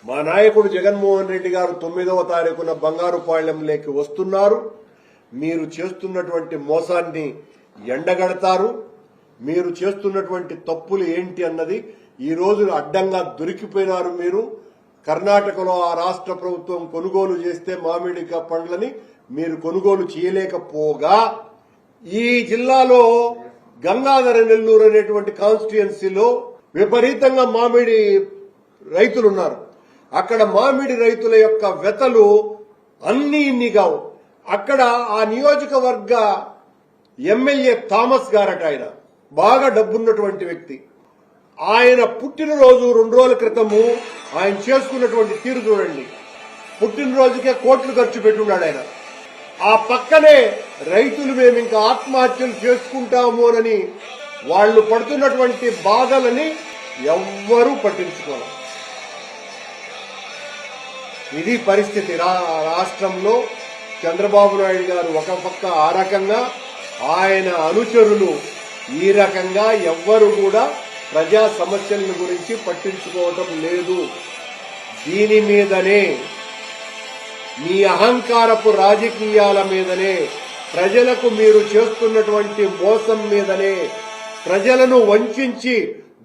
మా నాయకుడు జగన్మోహన్ రెడ్డి గారు 9వ తారీఖున బంగారుపాళ్యంలోకి వస్తున్నారు. మీరు చేస్తున్నటువంటి మోసాన్ని ఎండగడతారు. మీరు చేస్తున్నటువంటి తప్పులు ఏంటి అన్నది ఈ రోజు అడ్డంగా దొరికిపోయినారు. మీరు కర్ణాటకలో ఆ రాష్ట్ర ప్రభుత్వం కొనుగోలు చేస్తే మామిడి పండ్లని మీరు కొనుగోలు చేయలేకపోగా ఈ జిల్లాలో గంగాధర నెల్లూరు అనేటువంటి కాన్స్టిట్యుయెన్సీలో విపరీతంగా మామిడి రైతులున్నారు. అక్కడ మామిడి రైతుల యొక్క వెతలు అన్ని కావు. అక్కడ ఆ నియోజకవర్గ ఎమ్మెల్యే థామస్ గారట, ఆయన బాగా డబ్బున్నటువంటి వ్యక్తి. ఆయన పుట్టినరోజు 2 రోజుల క్రితము ఆయన చేసుకున్నటువంటి తీరు చూడండి. పుట్టినరోజుకే కోట్లు ఖర్చు పెట్టున్నాడు ఆయన. ఆ పక్కనే రైతులు మేము ఇంకా ఆత్మహత్యలు చేసుకుంటామోనని వాళ్ళు పడుతున్నటువంటి బాధలని ఎవ్వరూ పట్టించుకోవాలి. ఇది పరిస్థితి. రాష్ట్రంలో చంద్రబాబు నాయుడు గారు ఒక పక్క ఆ రకంగా, ఆయన అనుచరులు ఈ రకంగా ఎవ్వరు కూడా ప్రజా సమస్యల గురించి పట్టించుకోవటం లేదు. దీని మీదనే, మీ అహంకారపు రాజకీయాల మీదనే, ప్రజలకు మీరు చేస్తున్నటువంటి మోసం మీదనే, ప్రజలను వంచి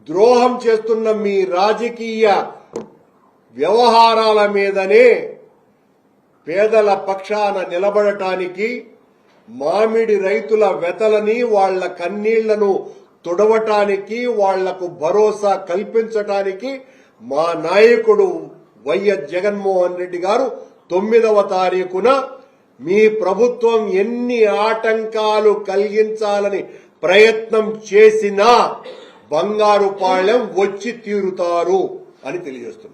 ద్రోహం చేస్తున్న మీ రాజకీయ వ్యవహారాల మీదనే పేదల పక్షాన నిలబడటానికి, మామిడి రైతుల వెతలని, వాళ్ల కన్నీళ్లను తుడవటానికి, వాళ్లకు భరోసా కల్పించటానికి మా నాయకుడు వైఎస్ జగన్మోహన్ రెడ్డి గారు 9వ తారీఖున మీ ప్రభుత్వం ఎన్ని ఆటంకాలు కలిగించాలని ప్రయత్నం చేసినా బంగారుపాళ్యం వచ్చి తీరుతారు అని తెలియజేస్తున్నారు.